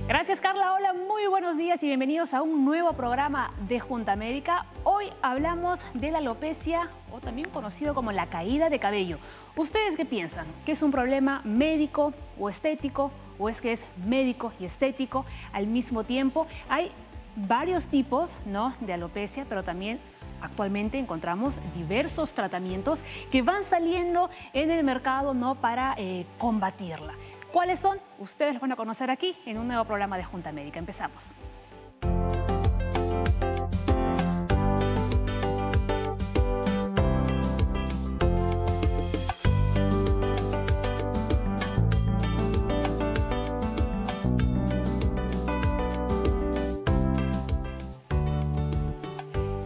Gracias, Carla. Hola, muy buenos días y bienvenidos a un nuevo programa de Junta Médica. Hoy hablamos de la alopecia, o también conocido como la caída de cabello. ¿Ustedes qué piensan? ¿Que es un problema médico o estético? ¿O es que es médico y estético al mismo tiempo? Hay varios tipos, ¿no?, de alopecia, pero también actualmente encontramos diversos tratamientos que van saliendo en el mercado, ¿no?, para combatirla. ¿Cuáles son? Ustedes los van a conocer aquí en un nuevo programa de Junta Médica. Empezamos.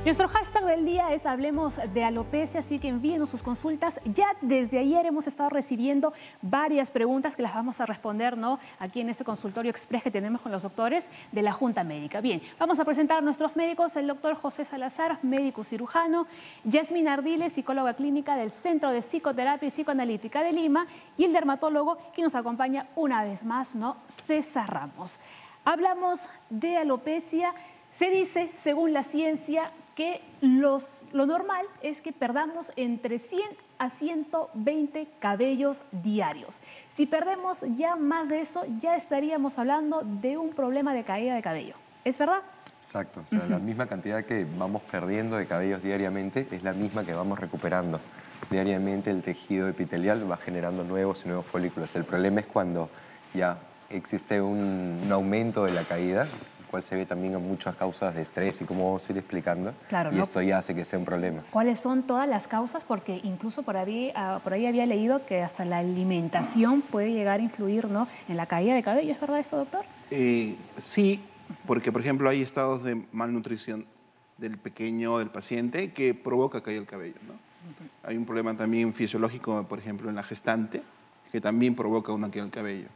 Nuestro hashtag del día es Hablemos de Alopecia, así que envíenos sus consultas. Ya desde ayer hemos estado recibiendo varias preguntas que las vamos a responder, ¿no?, aquí en este consultorio express que tenemos con los doctores de la Junta Médica. Bien, vamos a presentar a nuestros médicos: el doctor José Salazar, médico cirujano; Yasmín Ardiles, psicóloga clínica del Centro de Psicoterapia y Psicoanalítica de Lima; y el dermatólogo que nos acompaña una vez más, ¿no?, César Ramos. Hablamos de alopecia. Se dice, según la ciencia, que lo normal es que perdamos entre 100 a 120 cabellos diarios. Si perdemos ya más de eso, ya estaríamos hablando de un problema de caída de cabello. ¿Es verdad? Exacto, o sea, la misma cantidad que vamos perdiendo de cabellos diariamente es la misma que vamos recuperando. Diariamente el tejido epitelial va generando nuevos y nuevos folículos. El problema es cuando ya existe un aumento de la caída, el cual se ve también en muchas causas de estrés y cómo vamos a ir explicando, claro, y ¿no?, esto ya hace que sea un problema. ¿Cuáles son todas las causas? Porque incluso por ahí había leído que hasta la alimentación puede llegar a influir, ¿no?, en la caída de cabello. ¿Es verdad eso, doctor? Sí, porque por ejemplo hay estados de malnutrición del pequeño, del paciente, que provoca caída del cabello, ¿no? Hay un problema también fisiológico, por ejemplo, en la gestante, que también provoca una caída del cabello.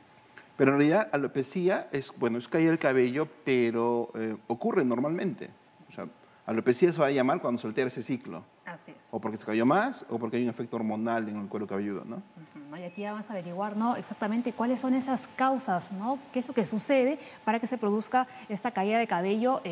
Pero en realidad alopecia es caída del cabello, pero ocurre normalmente. O sea, alopecia se va a llamar cuando se altera ese ciclo. Así es. O porque se cayó más, o porque hay un efecto hormonal en el cuero cabelludo, ¿no? Y aquí vamos a averiguar, ¿no?, exactamente cuáles son esas causas, ¿no?, qué es lo que sucede para que se produzca esta caída de cabello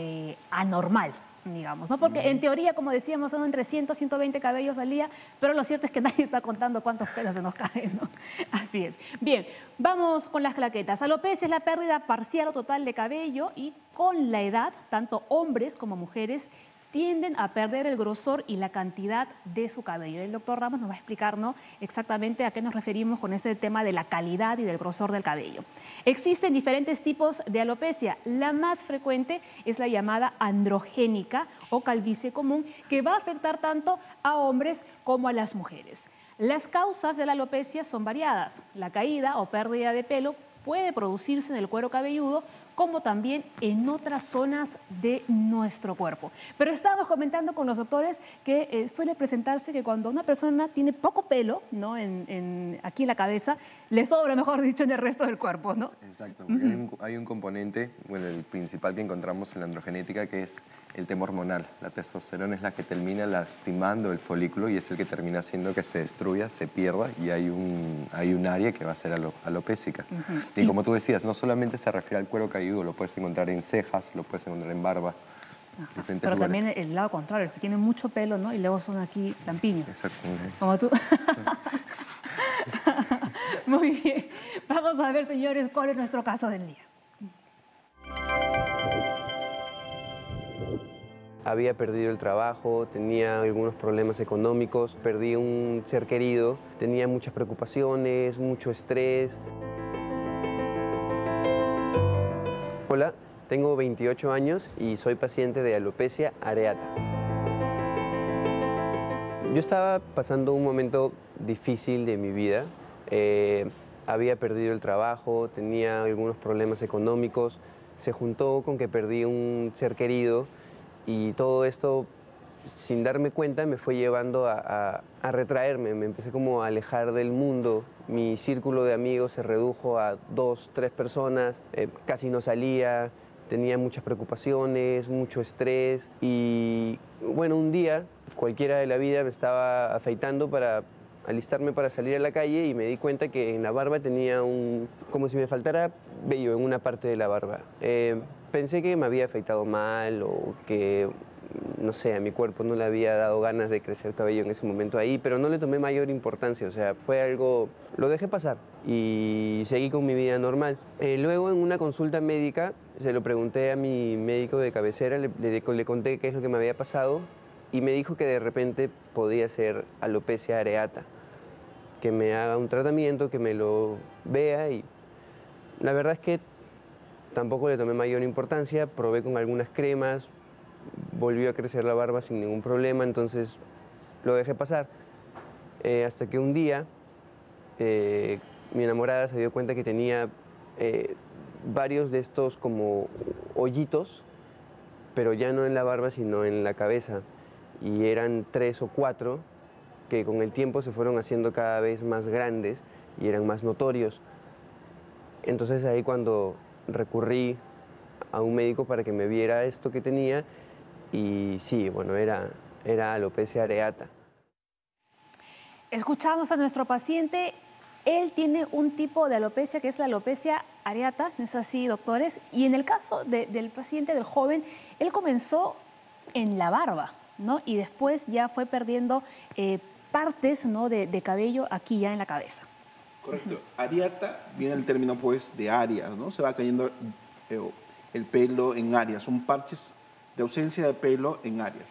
anormal, digamos, ¿no? Porque en teoría, como decíamos, son entre 100 y 120 cabellos al día, pero lo cierto es que nadie está contando cuántos pelos se nos caen, ¿no? Así es. Bien, vamos con las claquetas. Alopecia es la pérdida parcial o total de cabello, y con la edad, tanto hombres como mujeres tienden a perder el grosor y la cantidad de su cabello. El doctor Ramos nos va a explicar, ¿no?, exactamente a qué nos referimos con este tema de la calidad y del grosor del cabello. Existen diferentes tipos de alopecia. La más frecuente es la llamada androgénica o calvicie común, que va a afectar tanto a hombres como a las mujeres. Las causas de la alopecia son variadas. La caída o pérdida de pelo puede producirse en el cuero cabelludo, como también en otras zonas de nuestro cuerpo. Pero estábamos comentando con los doctores que suele presentarse que cuando una persona tiene poco pelo, ¿no?, aquí en la cabeza, le sobra, mejor dicho, en el resto del cuerpo, ¿no? Exacto, porque hay un componente, bueno, el principal que encontramos en la androgenética, que es el tema hormonal. La testosterona es la que termina lastimando el folículo y es el que termina haciendo que se destruya, se pierda, y hay un área que va a ser alopécica. Y como tú decías, no solamente se refiere al cuero cabelludo, lo puedes encontrar en cejas, lo puedes encontrar en barba. Pero lugares. También el lado contrario, el que tiene mucho pelo, ¿no?, y luego son aquí lampiños. Exactamente. Como tú. Muy bien. Vamos a ver, señores, cuál es nuestro caso del día. Había perdido el trabajo, tenía algunos problemas económicos, perdí un ser querido, tenía muchas preocupaciones, mucho estrés. Hola, tengo 28 años y soy paciente de alopecia areata. Yo estaba pasando un momento difícil de mi vida. Había perdido el trabajo, tenía algunos problemas económicos, se juntó con que perdí un ser querido, y todo esto, sin darme cuenta, me fue llevando a retraerme. Me empecé como a alejar del mundo. Mi círculo de amigos se redujo a 2, 3 personas, casi no salía, tenía muchas preocupaciones, mucho estrés, y bueno, un día cualquiera de la vida me estaba afeitando para alistarme para salir a la calle y me di cuenta que en la barba tenía como si me faltara vello en una parte de la barba. Pensé que me había afeitado mal o que, no sé, a mi cuerpo no le había dado ganas de crecer cabello en ese momento ahí, pero no le tomé mayor importancia, o sea, fue algo, lo dejé pasar y seguí con mi vida normal. Luego en una consulta médica se lo pregunté a mi médico de cabecera, le conté qué es lo que me había pasado y me dijo que de repente podía ser alopecia areata, que me haga un tratamiento, que me lo vea y la verdad es que tampoco le tomé mayor importancia, probé con algunas cremas, volvió a crecer la barba sin ningún problema, entonces lo dejé pasar. Hasta que un día mi enamorada se dio cuenta que tenía varios de estos como hoyitos, pero ya no en la barba, sino en la cabeza. Y eran 3 o 4 que con el tiempo se fueron haciendo cada vez más grandes y eran más notorios. Entonces ahí cuando recurrí a un médico para que me viera esto que tenía y sí, bueno, era alopecia areata. Escuchamos a nuestro paciente, él tiene un tipo de alopecia que es la alopecia areata, ¿no es así, doctores? Y en el caso del paciente, del joven, él comenzó en la barba, ¿no? Y después ya fue perdiendo partes, ¿no?, de cabello aquí ya en la cabeza. Correcto. Areata viene el término, pues, de áreas, ¿no? Se va cayendo el pelo en áreas, son parches de ausencia de pelo en áreas.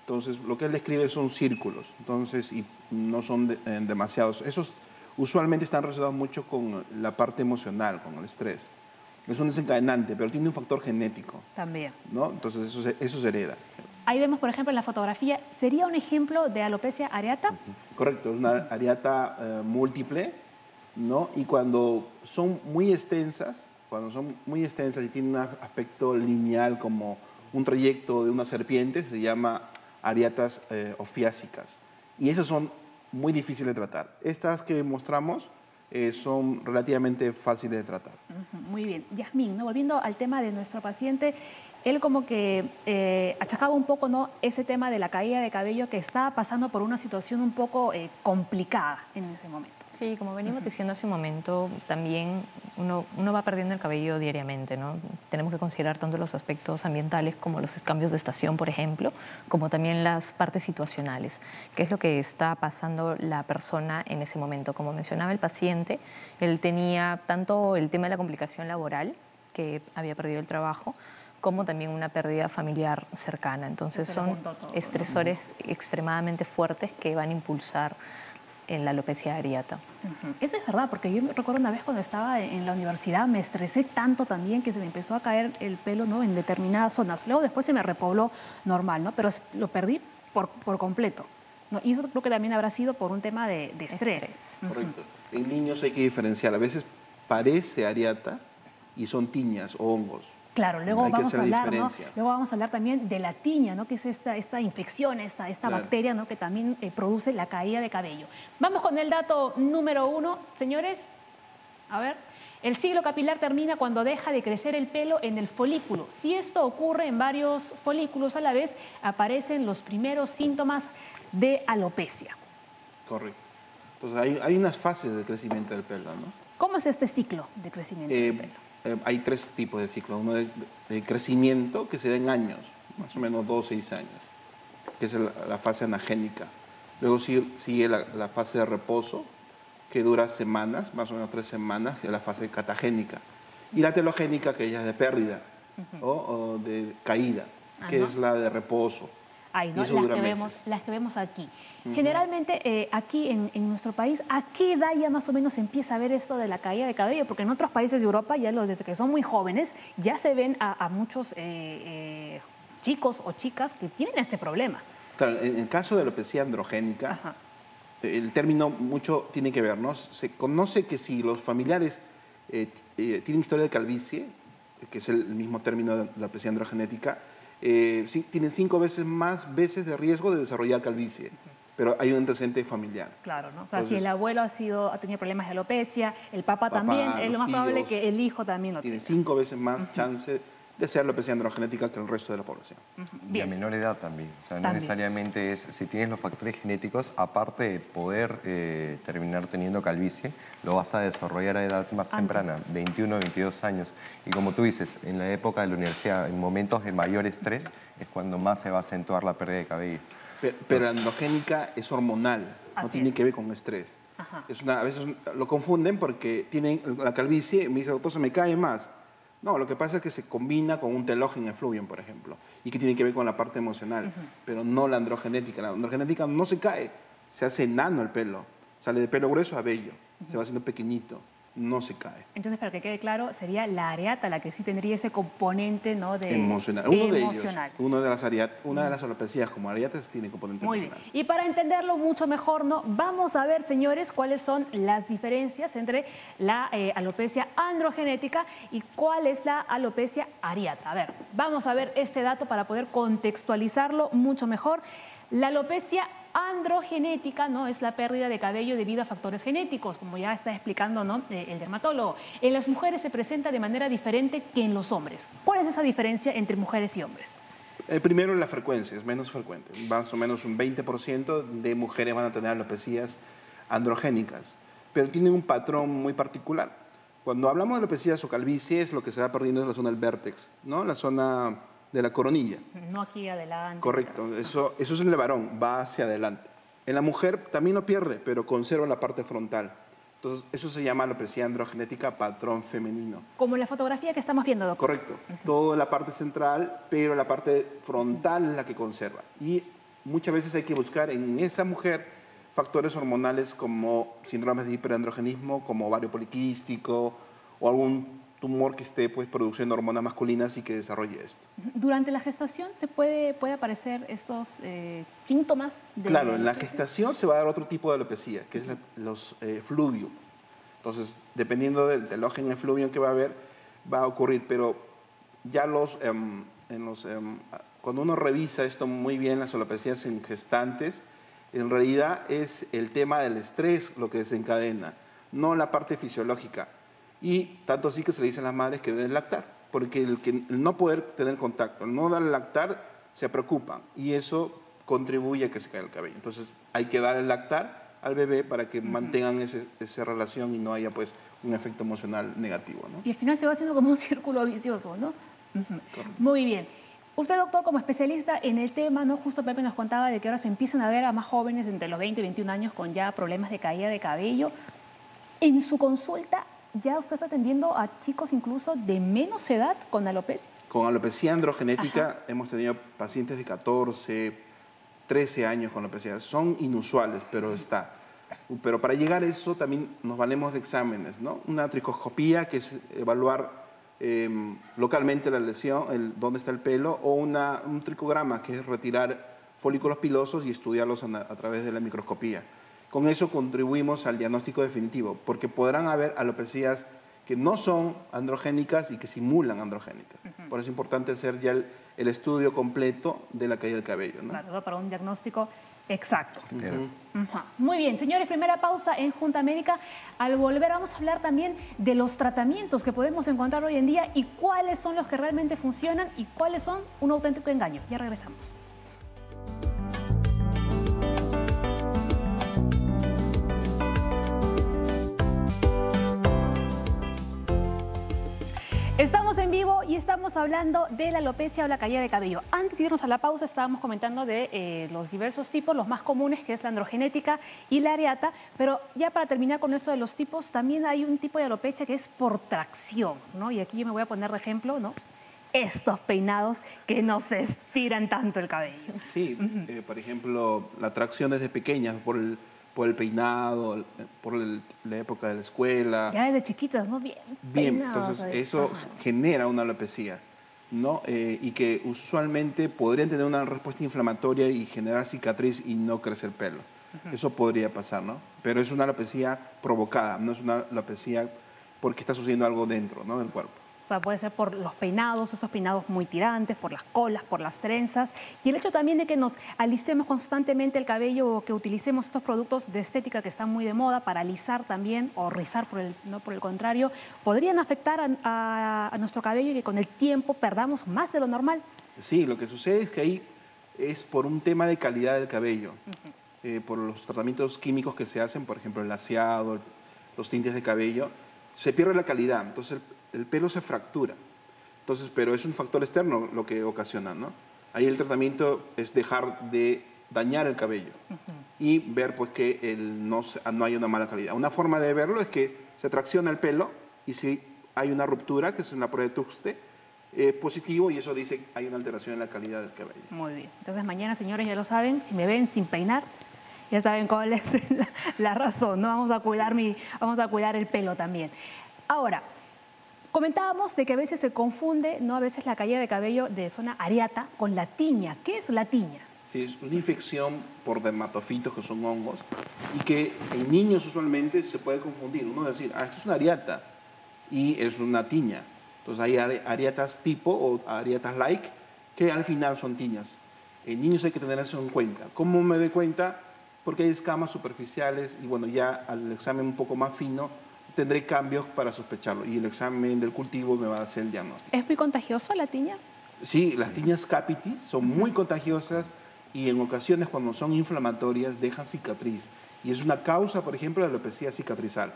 Entonces, lo que él describe son círculos, entonces, y no son demasiados. Esos usualmente están relacionados mucho con la parte emocional, con el estrés. Es un desencadenante, pero tiene un factor genético. También. ¿No? Entonces, eso se hereda. Ahí vemos, por ejemplo, en la fotografía, ¿sería un ejemplo de alopecia areata? Correcto, es una areata múltiple, ¿no? Y cuando son muy extensas y tienen un aspecto lineal como un trayecto de una serpiente, se llama areatas ofiásicas. Y esas son muy difíciles de tratar. Estas que mostramos son relativamente fáciles de tratar. Muy bien. Yasmín, ¿no?, volviendo al tema de nuestro paciente, él como que achacaba un poco, ¿no?, ese tema de la caída de cabello, que estaba pasando por una situación un poco complicada en ese momento. Sí, como venimos diciendo hace un momento, también uno va perdiendo el cabello diariamente, ¿no? Tenemos que considerar tanto los aspectos ambientales como los cambios de estación, por ejemplo, como también las partes situacionales, qué es lo que está pasando la persona en ese momento. Como mencionaba el paciente, él tenía tanto el tema de la complicación laboral, que había perdido el trabajo, como también una pérdida familiar cercana. Entonces son estresores extremadamente fuertes que van a impulsar en la alopecia areata. Eso es verdad, porque yo recuerdo una vez cuando estaba en la universidad me estresé tanto también que se me empezó a caer el pelo, ¿no?, en determinadas zonas. Luego después se me repobló normal, ¿no?, pero lo perdí por completo, ¿no? Y eso creo que también habrá sido por un tema de estrés. Correcto. En niños hay que diferenciar. A veces parece areata y son tiñas o hongos. Claro, luego vamos a hablar, ¿no? Luego vamos a hablar también de la tiña, ¿no?, que es esta infección, esta bacteria, ¿no?, que también produce la caída de cabello. Vamos con el dato número 1, señores. A ver, el ciclo capilar termina cuando deja de crecer el pelo en el folículo. Si esto ocurre en varios folículos a la vez, aparecen los primeros síntomas de alopecia. Correcto. Entonces hay unas fases de crecimiento del pelo, ¿no? ¿Cómo es este ciclo de crecimiento del pelo? Hay 3 tipos de ciclos. Uno de crecimiento, que se da en años, más o menos 2 o 6 años, que es la fase anagénica. Luego sigue la fase de reposo, que dura semanas, más o menos 3 semanas, que es la fase catagénica. Y la telogénica, que ya es de pérdida o de caída, que es la de reposo. Ahí, ¿no?, las que vemos aquí. Generalmente aquí en nuestro país, ¿a qué edad ya más o menos se empieza a ver esto de la caída de cabello? Porque en otros países de Europa, ya los desde que son muy jóvenes, ya se ven a muchos chicos o chicas que tienen este problema. Claro, en el caso de la alopecia androgénica, el término mucho tiene que ver, ¿no? Se conoce que si los familiares tienen historia de calvicie, que es el mismo término de la alopecia androgenética, tienen 5 veces más veces de riesgo de desarrollar calvicie, pero hay un antecedente familiar. Claro, ¿no? O sea, entonces, si el abuelo ha tenido problemas de alopecia, el papá también, es lo más probable que el hijo también lo tenga. Tiene 5 veces más chance de ser alopecia androgenética que el resto de la población. Y a menor edad también. O sea, no También. necesariamente es, si tienes los factores genéticos, aparte de poder terminar teniendo calvicie, lo vas a desarrollar a edad más temprana, 21, 22 años. Y como tú dices, en la época de la universidad, en momentos de mayor estrés, es cuando más se va a acentuar la pérdida de cabello. Pero la androgénica es hormonal, no Así tiene es. que ver con estrés. Ajá. A veces lo confunden porque tienen la calvicie y me dice, doctor, se me cae más. No, lo que pasa es que se combina con un telógeno effluvium, por ejemplo, y que tiene que ver con la parte emocional, pero no la androgenética. La androgenética no se cae, se hace enano el pelo, sale de pelo grueso a vello, se va haciendo pequeñito, no se cae. Entonces, para que quede claro, sería la areata la que sí tendría ese componente, ¿no? De Emocional. Uno de ellos, emocional. una de las alopecias como areatas tiene componente Muy bien. emocional. Y para entenderlo mucho mejor, ¿no? Vamos a ver, señores, cuáles son las diferencias entre la alopecia androgenética y cuál es la alopecia areata. A ver, vamos a ver este dato para poder contextualizarlo mucho mejor. La alopecia androgenética, ¿no? Es la pérdida de cabello debido a factores genéticos, como ya está explicando, ¿no? El dermatólogo. En las mujeres se presenta de manera diferente que en los hombres. ¿Cuál es esa diferencia entre mujeres y hombres? Primero, la frecuencia es menos frecuente. Más o menos un 20% de mujeres van a tener alopecias androgénicas, pero tienen un patrón muy particular. Cuando hablamos de alopecias o calvicie, es lo que se va perdiendo en la zona del vértex, ¿no? La zona de la coronilla. No aquí adelante. Correcto, atrás. eso es en el varón, va hacia adelante. En la mujer también lo pierde, pero conserva la parte frontal. Entonces, eso se llama alopecia androgenética patrón femenino. Como la fotografía que estamos viendo, doctor. Correcto, toda la parte central, pero la parte frontal es la que conserva. Y muchas veces hay que buscar en esa mujer factores hormonales como síndromes de hiperandrogenismo, como ovario poliquístico o algún tumor que esté pues, produciendo hormonas masculinas y que desarrolle esto. Durante la gestación se puede aparecer estos síntomas de... Claro, en la gestación se va a dar otro tipo de alopecia, que es los fluvium. Entonces, dependiendo del telógeno fluvium que va a haber, va a ocurrir, pero ya cuando uno revisa esto muy bien, las alopecias en gestantes, en realidad es el tema del estrés lo que desencadena, no la parte fisiológica. Y tanto así que se le dice a las madres que deben lactar, porque el no poder tener contacto, el no dar lactar, se preocupan y eso contribuye a que se caiga el cabello. Entonces hay que dar el lactar al bebé para que mantengan esa relación y no haya pues un efecto emocional negativo, ¿no? Y al final se va haciendo como un círculo vicioso, ¿no? Muy bien. Usted, doctor, como especialista en el tema, ¿no? Justo Pepe nos contaba de que ahora se empiezan a ver a más jóvenes entre los 20 y 21 años con ya problemas de caída de cabello. En su consulta, ¿ya usted está atendiendo a chicos incluso de menos edad con alopecia? Con alopecia androgenética hemos tenido pacientes de 14, 13 años con alopecia. Son inusuales, pero está. Pero para llegar a eso también nos valemos de exámenes, ¿no? Una tricoscopía, que es evaluar localmente la lesión, dónde está el pelo, o un tricograma, que es retirar folículos pilosos y estudiarlos a través de la microscopía. Con eso contribuimos al diagnóstico definitivo, porque podrán haber alopecias que no son androgénicas y que simulan androgénicas. Por eso es importante hacer ya el estudio completo de la caída del cabello, ¿no? Claro, para un diagnóstico exacto. Claro. Muy bien, señores, primera pausa en Junta Médica. Al volver vamos a hablar también de los tratamientos que podemos encontrar hoy en día y cuáles son los que realmente funcionan y cuáles son un auténtico engaño. Ya regresamos. Estamos en vivo y estamos hablando de la alopecia o la caída de cabello. Antes de irnos a la pausa estábamos comentando de los diversos tipos, los más comunes, que es la androgenética y la areata, pero ya para terminar con esto de los tipos, también hay un tipo de alopecia que es por tracción, ¿no? Y aquí yo me voy a poner de ejemplo, ¿no? Estos peinados que no se estiran tanto el cabello. Sí, por ejemplo, la tracción desde pequeñas por el peinado, por la época de la escuela. Ya desde chiquitas, ¿no? Bien peinados, Entonces ¿sabes? eso genera una alopecia, ¿no? Y que usualmente podrían tener una respuesta inflamatoria y generar cicatriz y no crecer pelo. Eso podría pasar, ¿no? Pero es una alopecia provocada, no es una alopecia porque está sucediendo algo dentro, ¿no? del cuerpo. O sea, puede ser por los peinados, esos peinados muy tirantes, por las colas, por las trenzas. Y el hecho también de que nos alisemos constantemente el cabello o que utilicemos estos productos de estética que están muy de moda para alisar también o rizar, no por el contrario, podrían afectar a nuestro cabello y que con el tiempo perdamos más de lo normal. Sí, lo que sucede es que ahí es por un tema de calidad del cabello, por los tratamientos químicos que se hacen, por ejemplo, el laseado, los tintes de cabello, se pierde la calidad, entonces el pelo se fractura. Entonces, pero es un factor externo lo que ocasiona, ¿no? Ahí el tratamiento es dejar de dañar el cabello y ver pues que no hay una mala calidad. Una forma de verlo es que se tracciona el pelo y si hay una ruptura, que es una prueba de tuste, positivo, y eso dice que hay una alteración en la calidad del cabello. Muy bien. Entonces mañana, señores, ya lo saben, si me ven sin peinar, ya saben cuál es la razón, ¿no? Vamos a cuidar el pelo también. Ahora, comentábamos de que a veces se confunde, ¿no? A veces la caída de cabello de zona areata con la tiña. ¿Qué es la tiña? Sí, es una infección por dermatofitos, que son hongos, y que en niños usualmente se puede confundir. Uno decir, esto es una areata y es una tiña. Entonces hay areatas tipo o areatas like que al final son tiñas. En niños hay que tener eso en cuenta. ¿Cómo me doy cuenta? Porque hay escamas superficiales y bueno, ya al examen un poco más fino tendré cambios para sospecharlo y el examen del cultivo me va a hacer el diagnóstico. ¿Es muy contagioso la tiña? Sí, las tiñas capitis son muy contagiosas y en ocasiones cuando son inflamatorias dejan cicatriz. Y es una causa, por ejemplo, de alopecia cicatrizal.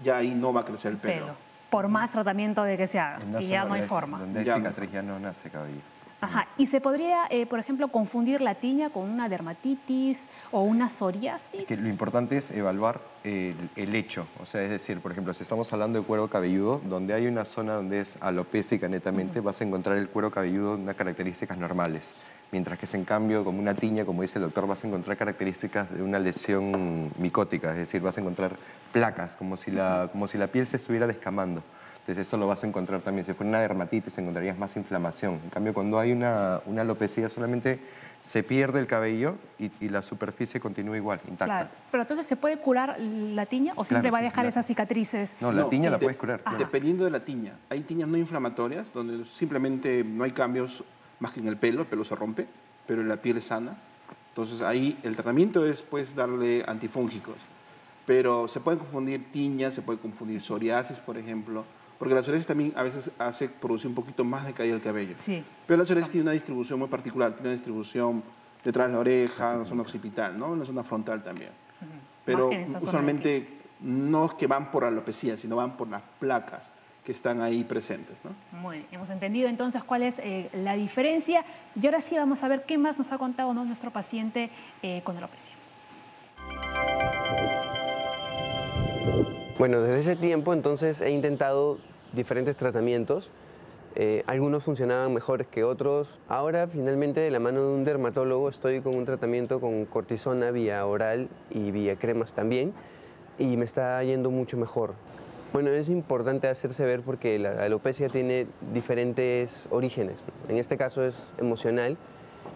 Ya ahí no va a crecer el pelo. Por más tratamiento de que se haga, y ya no hay forma. Donde hay cicatriz ya no nace cabello. Ajá. ¿Y se podría, por ejemplo, confundir la tiña con una dermatitis o una psoriasis? Que lo importante es evaluar el hecho. O sea, es decir, por ejemplo, si estamos hablando de cuero cabelludo, donde hay una zona donde es alopécica netamente, vas a encontrar el cuero cabelludo unas características normales. Mientras que en cambio, como una tiña, como dice el doctor, vas a encontrar características de una lesión micótica, es decir, vas a encontrar placas, como si la piel se estuviera descamando. Entonces esto lo vas a encontrar también. Si fuera una dermatitis encontrarías más inflamación. En cambio, cuando hay una alopecia solamente se pierde el cabello y la superficie continúa igual, intacta. Claro. Pero entonces, ¿se puede curar la tiña o siempre va a dejar esas cicatrices? No, la tiña la puedes curar. Dependiendo de la tiña. Hay tiñas no inflamatorias, donde simplemente no hay cambios más que en el pelo se rompe, pero la piel es sana. Entonces ahí el tratamiento es pues darle antifúngicos. Pero se pueden confundir tiñas, se puede confundir psoriasis, por ejemplo, porque la psoriasis también a veces hace producir un poquito más de caída del cabello. Sí. Pero la psoriasis tiene una distribución muy particular, tiene una distribución detrás de la oreja, en la zona occipital, ¿no? En la zona frontal también. Pero usualmente no es que van por alopecia, sino van por las placas que están ahí presentes, ¿no? Muy bien, hemos entendido entonces cuál es la diferencia. Y ahora sí vamos a ver qué más nos ha contado, ¿no?, nuestro paciente con alopecia. Bueno, desde ese tiempo entonces he intentado diferentes tratamientos. Algunos funcionaban mejores que otros. Ahora, finalmente, de la mano de un dermatólogo, estoy con un tratamiento con cortisona vía oral y vía cremas también, y me está yendo mucho mejor. Bueno, es importante hacerse ver porque la alopecia tiene diferentes orígenes. En este caso es emocional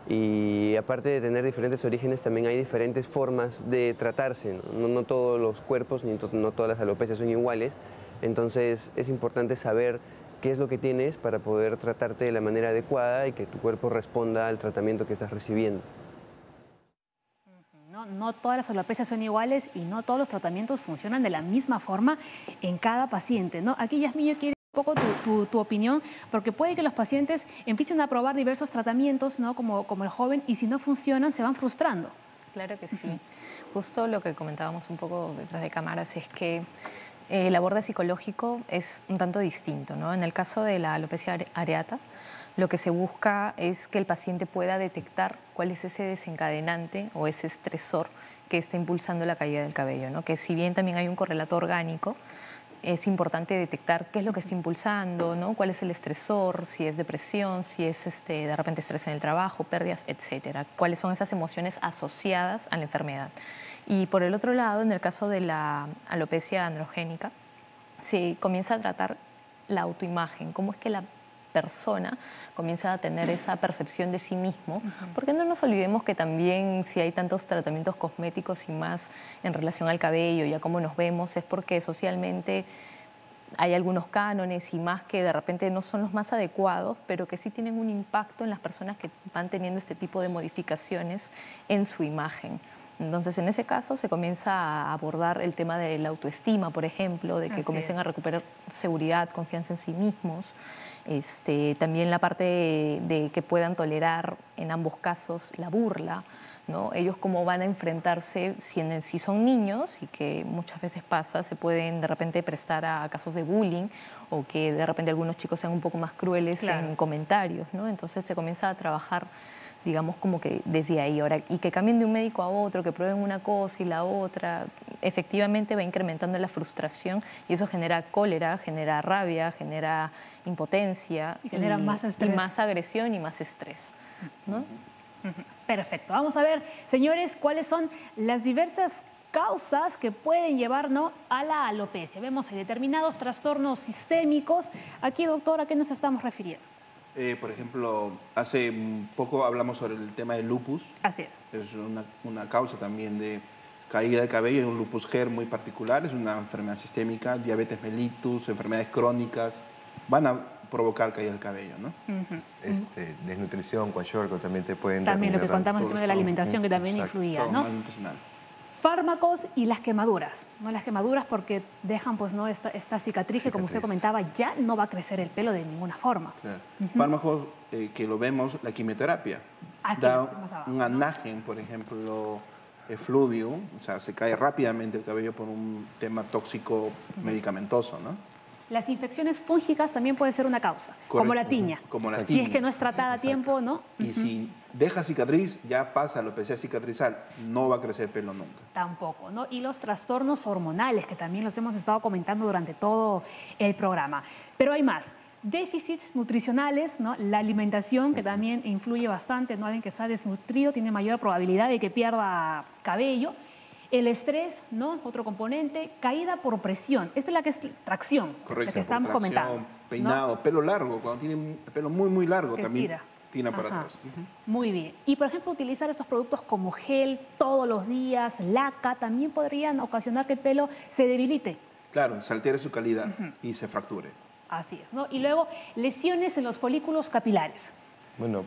y aparte de tener diferentes orígenes, también hay diferentes formas de tratarse. No todos los cuerpos ni no todas las alopecias son iguales. Entonces es importante saber qué es lo que tienes para poder tratarte de la manera adecuada y que tu cuerpo responda al tratamiento que estás recibiendo. No todas las alopecias son iguales y no todos los tratamientos funcionan de la misma forma en cada paciente, ¿no? Aquí, Yasmín, yo quiero un poco tu opinión, porque puede que los pacientes empiecen a probar diversos tratamientos, ¿no?, como el joven, y si no funcionan se van frustrando. Claro que sí. Justo lo que comentábamos un poco detrás de cámaras es que el aborde psicológico es un tanto distinto, ¿no? En el caso de la alopecia areata, lo que se busca es que el paciente pueda detectar cuál es ese desencadenante o ese estresor que está impulsando la caída del cabello, ¿no? Que si bien también hay un correlato orgánico, es importante detectar qué es lo que está impulsando, ¿no? Cuál es el estresor, si es depresión, si es de repente estrés en el trabajo, pérdidas, etcétera. Cuáles son esas emociones asociadas a la enfermedad. Y por el otro lado, en el caso de la alopecia androgénica, se comienza a tratar la autoimagen, cómo es que la persona comienza a tener esa percepción de sí mismo, porque no nos olvidemos que también si hay tantos tratamientos cosméticos y más en relación al cabello y a cómo nos vemos, es porque socialmente hay algunos cánones y más que de repente no son los más adecuados, pero que sí tienen un impacto en las personas que van teniendo este tipo de modificaciones en su imagen. Entonces, en ese caso se comienza a abordar el tema de la autoestima, por ejemplo, de que comiencen a recuperar seguridad, confianza en sí mismos. También la parte de que puedan tolerar en ambos casos la burla, ¿no? Ellos cómo van a enfrentarse si son niños, y que muchas veces pasa, se pueden de repente prestar a casos de bullying, o que de repente algunos chicos sean un poco más crueles en comentarios, ¿no? Entonces se comienza a trabajar, digamos, como que desde ahí. Ahora, y que cambien de un médico a otro, que prueben una cosa y la otra, efectivamente va incrementando la frustración, y eso genera cólera, genera rabia, genera impotencia, y genera más estrés. Y más agresión y más estrés, ¿no? Perfecto. Vamos a ver, señores, cuáles son las diversas causas que pueden llevar, ¿no?, a la alopecia. Vemos determinados trastornos sistémicos. Aquí, doctor, ¿a qué nos estamos refiriendo? Por ejemplo, hace poco hablamos sobre el tema del lupus. Así es. Es una causa también de caída de cabello, es un lupus GER muy particular, es una enfermedad sistémica, diabetes mellitus, enfermedades crónicas, van a provocar caída del cabello, ¿no? Desnutrición, kwashiorkor también te pueden... También lo que contamos, el tema de la alimentación, que también influía, ¿no? Fármacos y las quemaduras, ¿no? Las quemaduras porque dejan, pues, ¿no?, esta cicatriz que, como usted comentaba, ya no va a crecer el pelo de ninguna forma. Claro. Fármacos que lo vemos, la quimioterapia. Da un anagen, por ejemplo, efluvium, o sea, se cae rápidamente el cabello por un tema tóxico medicamentoso, ¿no? Las infecciones fúngicas también puede ser una causa, como la tiña. Como la Si tiña. es que no es tratada a tiempo, ¿no? Y si deja cicatriz, ya pasa a alopecia cicatrizal, no va a crecer pelo nunca. Tampoco, ¿no? Y los trastornos hormonales, que también los hemos estado comentando durante todo el programa. Pero hay más. Déficits nutricionales, ¿no? La alimentación, que también influye bastante, ¿no? Alguien que está desnutrido tiene mayor probabilidad de que pierda cabello. El estrés, ¿no? Otro componente. Caída por presión. Esta es la que es tracción. Correcto. La que estamos comentando. Peinado, ¿no? Pelo largo. Cuando tiene el pelo muy, muy largo, que también tira para atrás. Muy bien. Y, por ejemplo, utilizar estos productos como gel todos los días, laca, también podrían ocasionar que el pelo se debilite. Claro, se altere su calidad y se fracture. Así es, ¿no? Y luego, lesiones en los folículos capilares. Bueno,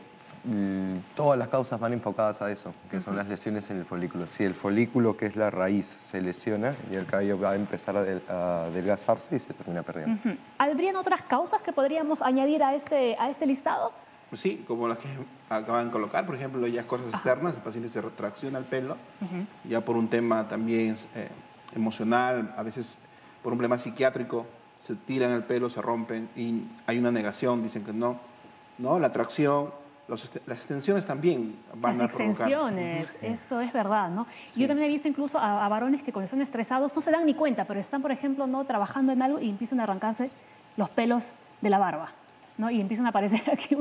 todas las causas van enfocadas a eso, que son las lesiones en el folículo. Si el folículo, que es la raíz, se lesiona, y el cabello va a empezar a adelgazarse y se termina perdiendo. ¿Habrían otras causas que podríamos añadir a este listado? Pues sí, como las que acaban de colocar, por ejemplo, ya cosas externas, el paciente se retracciona el pelo, ya por un tema también emocional, a veces por un problema psiquiátrico, se tiran el pelo, se rompen y hay una negación, dicen que no, la tracción. Las extensiones también van a provocar. Las extensiones, eso es verdad, ¿no? Sí. Yo también he visto incluso a varones que cuando están estresados no se dan ni cuenta, pero están, por ejemplo, ¿no?, trabajando en algo y empiezan a arrancarse los pelos de la barba, ¿no? Y empiezan a aparecer aquí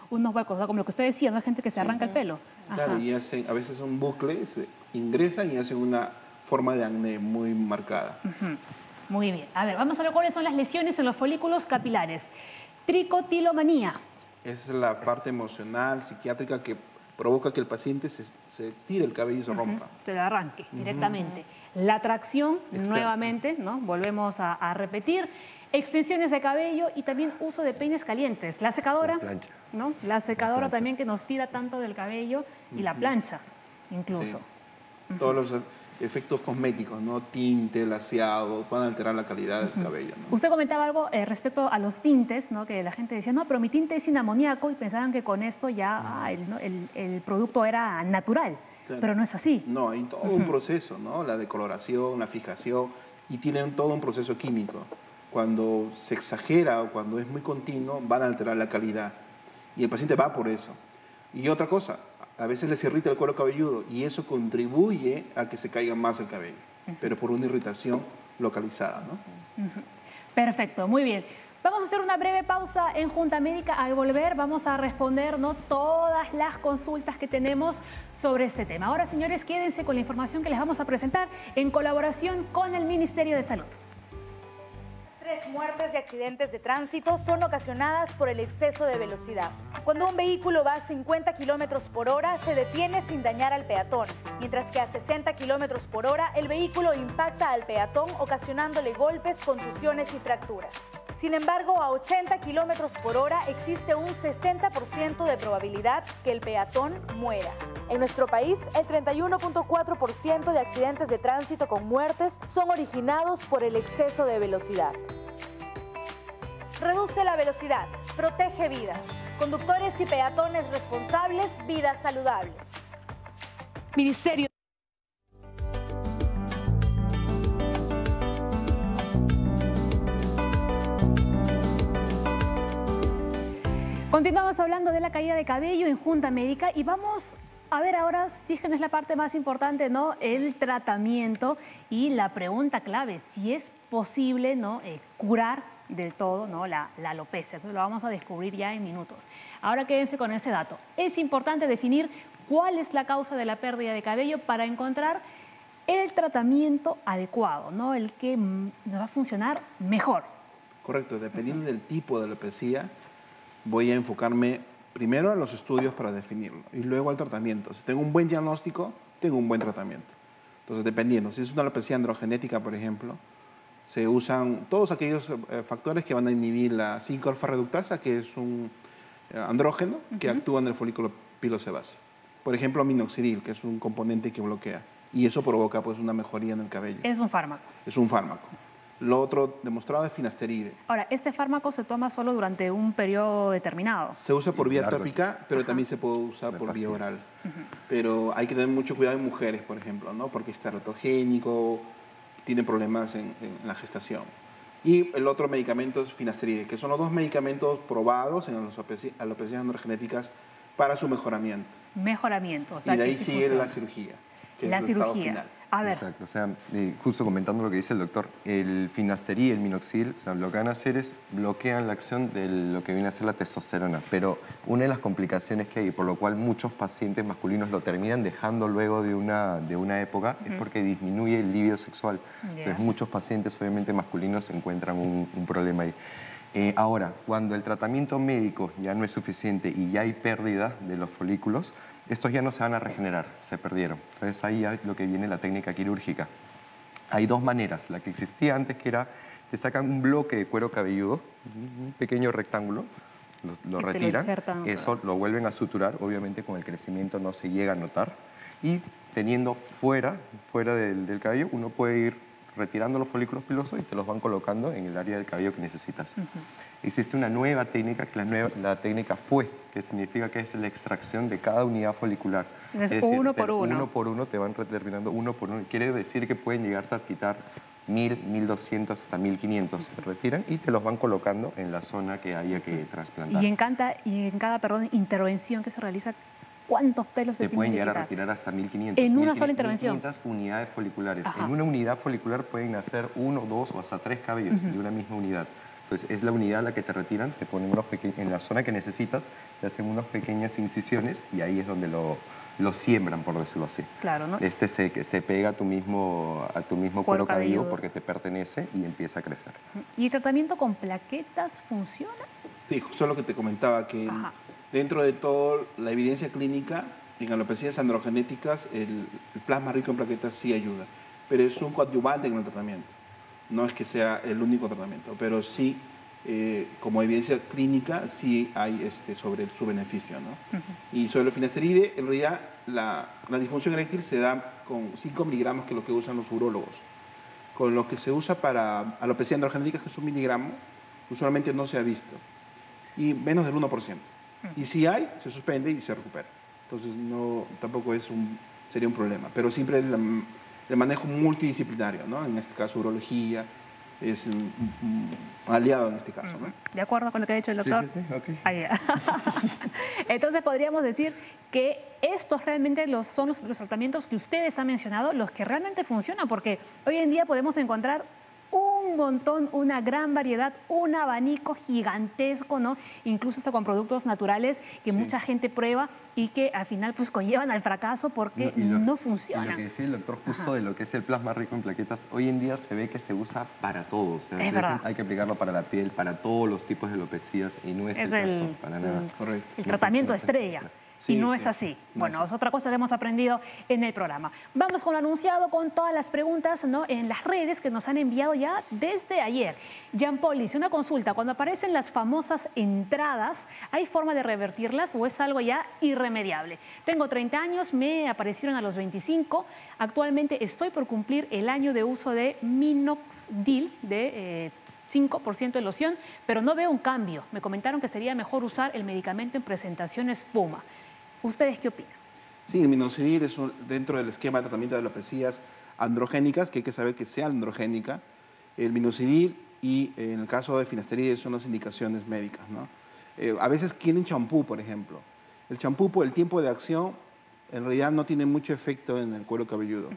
unos huecos, o sea, como lo que usted decía, ¿no? Hay gente que se arranca el pelo. Claro, y hacen a veces un bucle, se ingresan y hacen una forma de acné muy marcada. Muy bien. A ver, vamos a ver cuáles son las lesiones en los folículos capilares. Tricotilomanía. Es la parte emocional, psiquiátrica, que provoca que el paciente se tire el cabello y se rompa. Se arranque directamente. La tracción, nuevamente, ¿no? Volvemos a repetir. Extensiones de cabello y también uso de peines calientes. La secadora, la plancha, ¿no? La secadora también, que nos tira tanto del cabello, y la plancha, incluso. Sí. Todos los efectos cosméticos, ¿no? Tinte, laseado, pueden alterar la calidad del cabello, ¿no? Usted comentaba algo respecto a los tintes, ¿no? Que la gente decía, no, pero mi tinte es sin amoníaco, y pensaban que con esto ya el producto era natural, claro. Pero no es así. No, hay todo un proceso, ¿no? La decoloración, la fijación, y tienen todo un proceso químico. Cuando se exagera o cuando es muy continuo, van a alterar la calidad. Y el paciente va por eso. Y otra cosa, a veces les irrita el cuero cabelludo y eso contribuye a que se caiga más el cabello, pero por una irritación localizada, ¿no? Perfecto, muy bien. Vamos a hacer una breve pausa en Junta Médica. Al volver vamos a responder, ¿no?, todas las consultas que tenemos sobre este tema. Ahora, señores, quédense con la información que les vamos a presentar en colaboración con el Ministerio de Salud. 3 muertes de accidentes de tránsito son ocasionadas por el exceso de velocidad. Cuando un vehículo va a 50 kilómetros por hora, se detiene sin dañar al peatón, mientras que a 60 kilómetros por hora el vehículo impacta al peatón, ocasionándole golpes, contusiones y fracturas. Sin embargo, a 80 kilómetros por hora existe un 60% de probabilidad que el peatón muera. En nuestro país, el 31.4% de accidentes de tránsito con muertes son originados por el exceso de velocidad. Reduce la velocidad, protege vidas. Conductores y peatones responsables, vidas saludables. Ministerio. Continuamos hablando de la caída de cabello en Junta Médica y vamos a ver ahora, si es que no es la parte más importante, ¿no?, el tratamiento y la pregunta clave, si es posible, ¿no?, curar del todo, ¿no?, la alopecia. Eso lo vamos a descubrir ya en minutos. Ahora quédense con este dato. Es importante definir cuál es la causa de la pérdida de cabello para encontrar el tratamiento adecuado, ¿no?, el que nos va a funcionar mejor. Correcto, dependiendo del tipo de alopecia, voy a enfocarme primero a los estudios para definirlo y luego al tratamiento. Si tengo un buen diagnóstico, tengo un buen tratamiento. Entonces, dependiendo, si es una alopecia androgenética, por ejemplo, se usan todos aquellos factores que van a inhibir la 5-alfa-reductasa, que es un andrógeno que actúa en el folículo pilosebáceo. Por ejemplo, minoxidil, que es un componente que bloquea, y eso provoca pues una mejoría en el cabello. Es un fármaco. Es un fármaco. Lo otro demostrado es finasteride. Ahora, ¿este fármaco se toma solo durante un periodo determinado? Se usa por vía tópica, pero también se puede usar por vía oral. Pero hay que tener mucho cuidado en mujeres, por ejemplo, ¿no?, porque es teratogénico, tiene problemas en la gestación. Y el otro medicamento es finasteride, que son los dos medicamentos probados en las alopecias androgenéticas para su mejoramiento. Mejoramiento. O sea, y de ahí sí sigue funciona. la cirugía, que La es el estado cirugía. final. A ver. Exacto, o sea, justo comentando lo que dice el doctor, el finasteride y el minoxidil, o sea, lo que van a hacer es bloquean la acción de lo que viene a ser la testosterona, pero una de las complicaciones que hay, por lo cual muchos pacientes masculinos lo terminan dejando luego de una época, es porque disminuye el libido sexual. Entonces muchos pacientes, obviamente masculinos, encuentran un problema ahí. Ahora, cuando el tratamiento médico ya no es suficiente y ya hay pérdida de los folículos, estos ya no se van a regenerar, se perdieron. Entonces ahí ya lo que viene la técnica quirúrgica. Hay dos maneras, la que existía antes, que era, te sacan un bloque de cuero cabelludo, un pequeño rectángulo, lo retiran, eso lo vuelven a suturar, obviamente con el crecimiento no se llega a notar, y teniendo fuera del cabello, uno puede ir retirando los folículos pilosos y te los van colocando en el área del cabello que necesitas. Existe una nueva técnica, que la técnica FUE, que significa que es la extracción de cada unidad folicular. Es decir, uno por uno. Uno por uno te van determinando uno por uno. Quiere decir que pueden llegarte a quitar 1000, 1200, hasta 1500. Se retiran y te los van colocando en la zona que haya que trasplantar. Y en cada intervención que se realiza, ¿cuántos pelos te pueden llegar a retirar hasta 1500. ¿En una sola intervención? 1500 unidades foliculares. Ajá. En una unidad folicular pueden nacer 1, 2 o hasta 3 cabellos de una misma unidad. Entonces es la unidad a la que te retiran, te ponen en la zona que necesitas, te hacen unas pequeñas incisiones y ahí es donde lo siembran, por decirlo así. Claro, ¿no? Se pega a tu mismo cuero cabelludo porque te pertenece y empieza a crecer. ¿Y el tratamiento con plaquetas funciona? Sí, justo lo que te comentaba, que dentro de todo la evidencia clínica en alopecias androgenéticas, el plasma rico en plaquetas sí ayuda, pero es un coadyuvante en el tratamiento. No es que sea el único tratamiento, pero sí, como evidencia clínica, sí hay sobre su beneficio, ¿no? Y sobre el finasteride, en realidad, la disfunción eréctil se da con 5 miligramos, que es lo que usan los urólogos. Con lo que se usa para alopecia androgenética, que es 1 miligramo, usualmente no se ha visto. Y menos del 1%. Y si hay, se suspende y se recupera. Entonces, tampoco sería un problema. Pero siempre el manejo multidisciplinario, ¿no? En este caso, urología es un aliado en este caso, ¿no? ¿De acuerdo con lo que ha dicho el doctor? Sí, ok. Entonces, podríamos decir que estos realmente son los tratamientos que ustedes han mencionado, los que realmente funcionan, porque hoy en día podemos encontrar un montón, una gran variedad, un abanico gigantesco, ¿no? Incluso hasta con productos naturales que mucha gente prueba y que al final pues conllevan al fracaso porque no funcionan. Y lo que decía el doctor justo de lo que es el plasma rico en plaquetas, hoy en día se ve que se usa para todo. O sea, hay que aplicarlo para la piel, para todos los tipos de alopecias y no es el caso, para nada. Correcto. El tratamiento estrella. Sí, y no es así. Bueno, es otra cosa que hemos aprendido en el programa. Vamos con lo anunciado, con todas las preguntas, ¿no?, en las redes que nos han enviado ya desde ayer. Jean Paul dice, una consulta, cuando aparecen las famosas entradas, ¿hay forma de revertirlas o es algo ya irremediable? Tengo 30 años, me aparecieron a los 25, actualmente estoy por cumplir el año de uso de minoxidil, de 5% de loción, pero no veo un cambio. Me comentaron que sería mejor usar el medicamento en presentación espuma. ¿Ustedes qué opinan? Sí, el minoxidil es dentro del esquema de tratamiento de alopecias androgénicas, que hay que saber que sea androgénica. El minoxidil y en el caso de finasteride son las indicaciones médicas, ¿no? A veces quieren champú, por ejemplo. El champú por el tiempo de acción en realidad no tiene mucho efecto en el cuero cabelludo.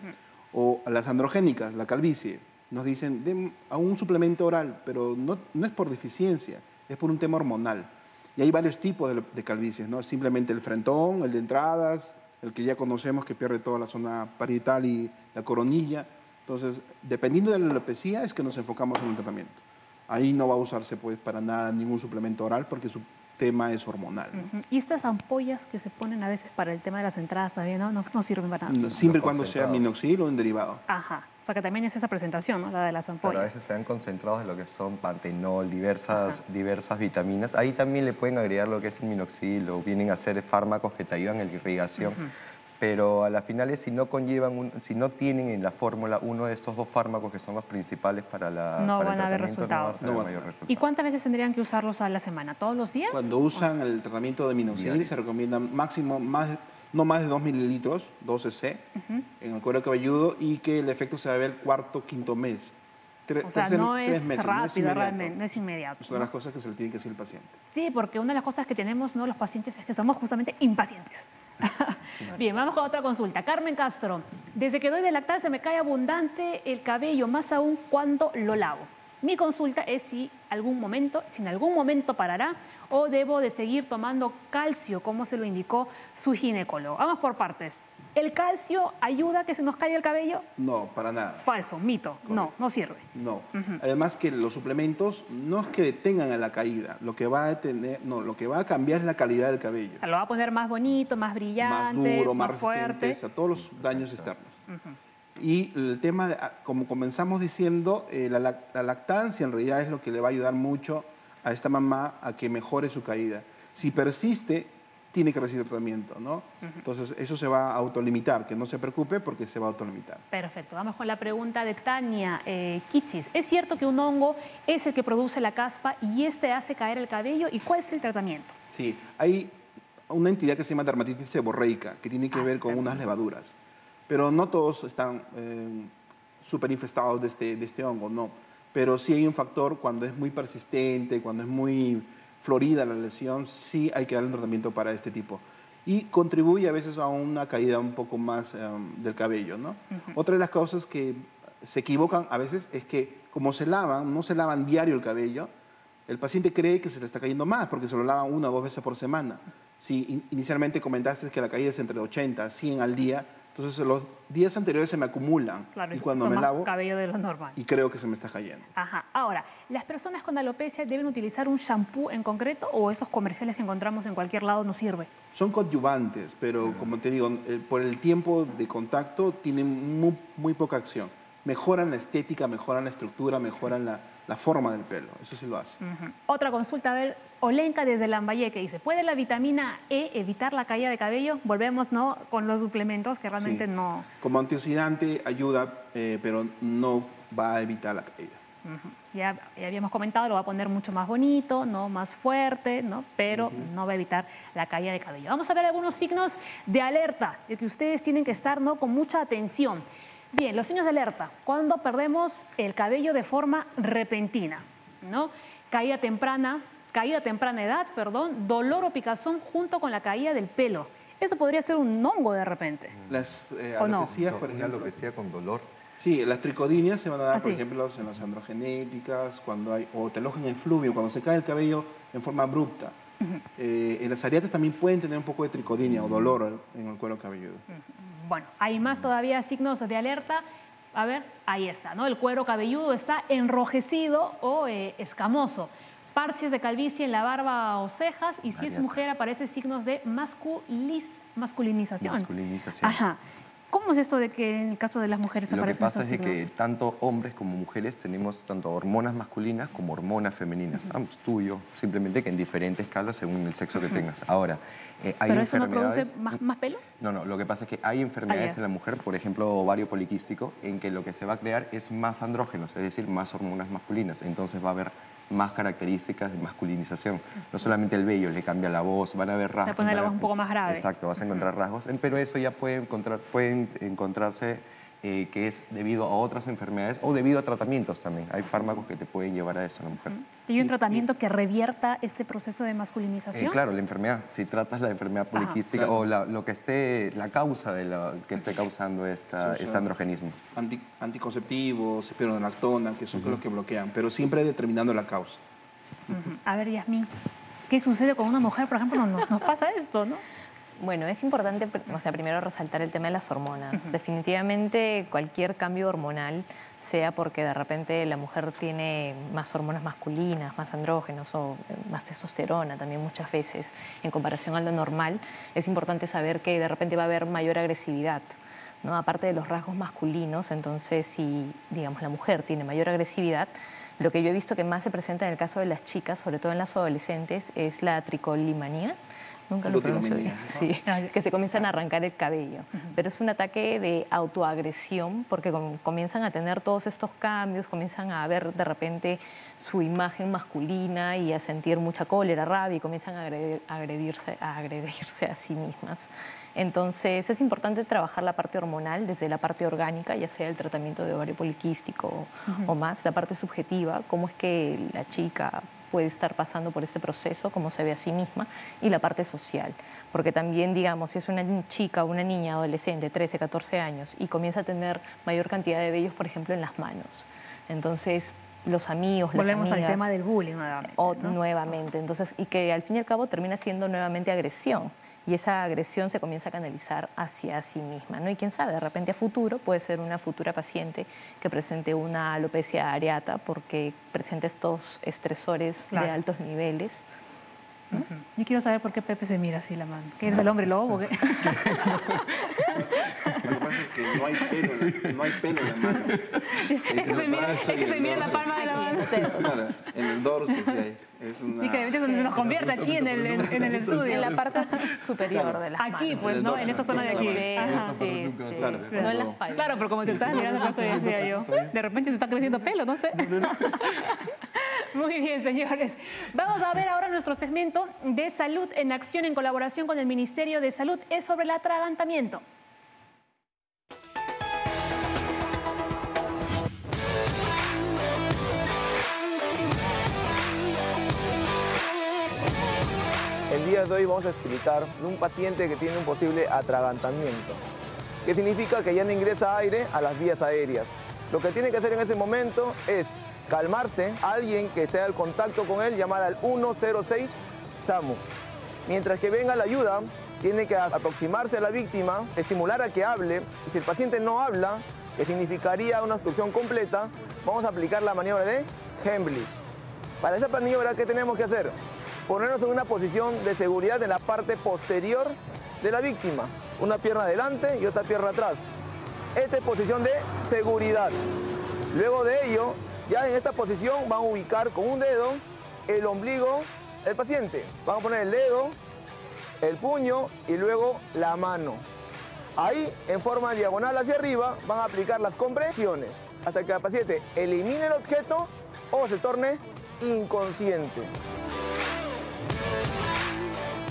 O las androgénicas, la calvicie, nos dicen den a un suplemento oral, pero no es por deficiencia, es por un tema hormonal. Y hay varios tipos de calvicies, ¿no? Simplemente el frentón, el de entradas, el que ya conocemos que pierde toda la zona parietal y la coronilla. Entonces, dependiendo de la alopecia es que nos enfocamos en el tratamiento. Ahí no va a usarse pues para nada ningún suplemento oral porque su tema es hormonal, ¿no? Y estas ampollas que se ponen a veces para el tema de las entradas también, ¿no? No sirven para nada. Siempre y cuando sea minoxidil o un derivado. Ajá. O sea que también es esa presentación, ¿no?, la de las ampollas. Pero a veces están concentrados en lo que son pantenol, diversas vitaminas. Ahí también le pueden agregar lo que es el minoxidil o vienen a ser fármacos que te ayudan en la irrigación. Pero a las finales, si no tienen en la fórmula uno de estos dos fármacos que son los principales para no van a haber resultados. No va a haber resultados. ¿Y cuántas veces tendrían que usarlos a la semana? ¿Todos los días? Cuando usan el tratamiento de minoxidil se recomienda máximo no más de 2 mililitros, 2 cc, en el cuero cabelludo y que el efecto se va a ver el cuarto, quinto mes. O sea, no es 3 meses, rápido realmente, no es inmediato. Es una de las cosas que se le tiene que decir al paciente. Sí, porque una de las cosas que tenemos, ¿no?, los pacientes es que somos justamente impacientes. Bien, vamos con otra consulta. Carmen Castro, desde que doy de lactar se me cae abundante el cabello, más aún cuando lo lavo. Mi consulta es si en algún momento parará o debo de seguir tomando calcio, como se lo indicó su ginecólogo. Vamos por partes. ¿El calcio ayuda a que se nos caiga el cabello? No, para nada. Falso, mito. Correcto. No sirve. No. Además que los suplementos no es que detengan a la caída, lo que va a cambiar es la calidad del cabello. Lo va a poner más bonito, más brillante, más duro, más fuerte, resistente a todos los daños externos. Y el tema, como comenzamos diciendo, la lactancia en realidad es lo que le va a ayudar mucho a esta mamá a que mejore su caída. Si persiste, tiene que recibir tratamiento, ¿no? Entonces, eso se va a autolimitar, que no se preocupe porque se va a autolimitar. Perfecto. Vamos con la pregunta de Tania Kichis. ¿Es cierto que un hongo es el que produce la caspa y este hace caer el cabello? ¿Y cuál es el tratamiento? Sí, hay una entidad que se llama dermatitis seborreica, que tiene que ver con unas levaduras. Pero no todos están súper infestados de este hongo, no. Pero sí hay un factor cuando es muy persistente, cuando es muy florida la lesión, sí hay que darle un tratamiento para este tipo. Y contribuye a veces a una caída un poco más del cabello, ¿no? Otra de las cosas que se equivocan a veces es que como no se lavan diario el cabello, el paciente cree que se le está cayendo más porque se lo lavan 1 o 2 veces por semana. Si inicialmente comentaste que la caída es entre 80 a 100 al día, entonces los días anteriores se me acumulan. Claro, y cuando me lavo, cabello de lo normal. Y creo que se me está cayendo. Ajá. Ahora, ¿las personas con alopecia deben utilizar un shampoo en concreto o esos comerciales que encontramos en cualquier lado no sirve? Son coadyuvantes, pero como te digo, por el tiempo de contacto tienen muy poca acción. Mejoran la estética, mejoran la estructura, mejoran la forma del pelo. Eso sí lo hace. Otra consulta, a ver, Olenka desde Lambayeque dice, ¿puede la vitamina E evitar la caída de cabello? Volvemos, ¿no?, con los suplementos que realmente no... Como antioxidante ayuda, pero no va a evitar la caída. Ya habíamos comentado, lo va a poner mucho más bonito, ¿no?, más fuerte, ¿no?, pero no va a evitar la caída de cabello. Vamos a ver algunos signos de alerta, de que ustedes tienen que estar, ¿no?, con mucha atención. Bien, los signos de alerta, cuando perdemos el cabello de forma repentina, ¿no? Caída temprana edad, dolor o picazón junto con la caída del pelo. Eso podría ser un hongo de repente. Las alopecias, por ejemplo. Una alopecia con dolor Sí, las tricodinias se van a dar, por sí. ejemplo, en las androgenéticas, cuando hay, o te alojan en fluvio, cuando se cae el cabello en forma abrupta. En las areatas también pueden tener un poco de tricodinia o dolor en el cuero cabelludo. Bueno, hay más todavía signos de alerta. A ver, ahí está, ¿no? El cuero cabelludo está enrojecido o escamoso. Parches de calvicie en la barba o cejas, y si es mujer aparecen signos de masculinización. Masculinización. Ajá. ¿Cómo es esto de que en el caso de las mujeres Lo que aparecen pasa esos es de signos? que tanto hombres como mujeres tenemos tanto hormonas masculinas como hormonas femeninas. Ambos, tú y yo, simplemente que en diferentes escalas según el sexo que tengas. Ahora, hay ¿Pero eso no enfermedades... produce más pelo? No, lo que pasa es que hay enfermedades en la mujer, por ejemplo, ovario poliquístico, en que lo que se va a crear es más andrógenos, es decir, más hormonas masculinas. Entonces va a haber más características de masculinización. No solamente el vello, le cambia la voz, van a haber rasgos. Se pone la voz un poco más grave. Exacto, vas a encontrar rasgos, pero eso ya pueden encontrarse que es debido a otras enfermedades o debido a tratamientos también. Hay fármacos que te pueden llevar a eso, la mujer. ¿Hay un tratamiento que revierta este proceso de masculinización? Claro, la enfermedad, si tratas la enfermedad poliquística o lo que esté, la causa de lo que esté causando este androgenismo. Anticonceptivos, espironolactona, que son los que bloquean, pero siempre determinando la causa. A ver, Yasmín, ¿qué sucede con una mujer? Por ejemplo, nos pasa esto, ¿no? Bueno, es importante, o sea, primero resaltar el tema de las hormonas. Definitivamente cualquier cambio hormonal, sea porque de repente la mujer tiene más hormonas masculinas, más andrógenos o más testosterona también muchas veces en comparación a lo normal, es importante saber que de repente va a haber mayor agresividad, ¿no? Aparte de los rasgos masculinos, entonces si, digamos, la mujer tiene mayor agresividad, lo que yo he visto que más se presenta en el caso de las chicas, sobre todo en las adolescentes, es la tricolimanía. Nunca lo pronuncio bien. Sí, que se comienzan a arrancar el cabello. Pero es un ataque de autoagresión porque comienzan a tener todos estos cambios, comienzan a ver de repente su imagen masculina y a sentir mucha cólera, rabia y comienzan a agredirse a sí mismas. Entonces es importante trabajar la parte hormonal desde la parte orgánica, ya sea el tratamiento de ovario poliquístico o más, la parte subjetiva, cómo es que la chica puede estar pasando por este proceso, cómo se ve a sí misma, y la parte social. Porque también, digamos, si es una chica o una niña adolescente, 13, 14 años, y comienza a tener mayor cantidad de vellos, por ejemplo, en las manos. Entonces, los amigos, las amigas... Volvemos al tema del bullying nuevamente, ¿no? Nuevamente. Entonces, y que al fin y al cabo termina siendo nuevamente agresión. Y esa agresión se comienza a canalizar hacia sí misma, ¿no? Y quién sabe, de repente a futuro puede ser una futura paciente que presente una alopecia areata porque presenta estos estresores de altos niveles, ¿no? Yo quiero saber por qué Pepe se mira así la mano. ¿Qué es el hombre lobo? ¿Qué? Lo que pasa es que no hay pelo en la mano. Es que se mira la palma de la mano. Claro, en el dorso sí hay. Es una... Y que a veces se nos convierte aquí en el estudio. En la parte superior de las aquí, manos. pues, ¿no? En esta zona de aquí. Sí. Claro, no en la espalda. Claro, pero como te estás mirando, por eso decía yo. De repente se está creciendo pelo, no sé. Muy bien, señores. Vamos a ver ahora nuestro segmento de Salud en Acción en colaboración con el Ministerio de Salud. Es sobre el atragantamiento. El día de hoy vamos a explicar de un paciente que tiene un posible atragantamiento, que significa que ya no ingresa aire a las vías aéreas. Lo que tiene que hacer en ese momento es calmarse, alguien que esté al contacto con él, llamar al 106 SAMU. Mientras que venga la ayuda, tiene que aproximarse a la víctima, estimular a que hable, y si el paciente no habla, que significaría una obstrucción completa, vamos a aplicar la maniobra de Heimlich. Para esa maniobra, ¿qué tenemos que hacer? Ponernos en una posición de seguridad en la parte posterior de la víctima. Una pierna adelante y otra pierna atrás. Esta es posición de seguridad. Luego de ello, ya en esta posición van a ubicar con un dedo el ombligo del paciente. Van a poner el dedo, el puño y luego la mano. Ahí, en forma diagonal hacia arriba, van a aplicar las compresiones hasta que el paciente elimine el objeto o se torne inconsciente.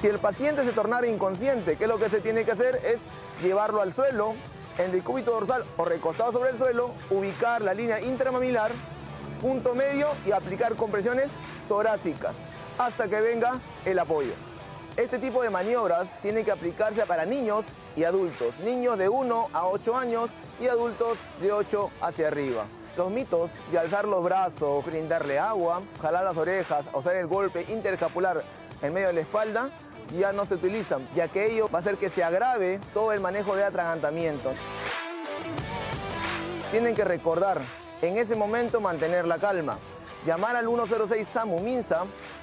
Si el paciente se tornara inconsciente, ¿qué es lo que se tiene que hacer? Es llevarlo al suelo, en decúbito dorsal o recostado sobre el suelo, ubicar la línea intramamilar, punto medio y aplicar compresiones torácicas hasta que venga el apoyo. Este tipo de maniobras tienen que aplicarse para niños y adultos, niños de 1 a 8 años y adultos de 8 hacia arriba. Los mitos de alzar los brazos, brindarle agua, jalar las orejas, usar el golpe interescapular en medio de la espalda, ya no se utilizan, ya que ello va a hacer que se agrave todo el manejo de atragantamiento. Tienen que recordar, en ese momento mantener la calma, llamar al 106 SAMU Minsa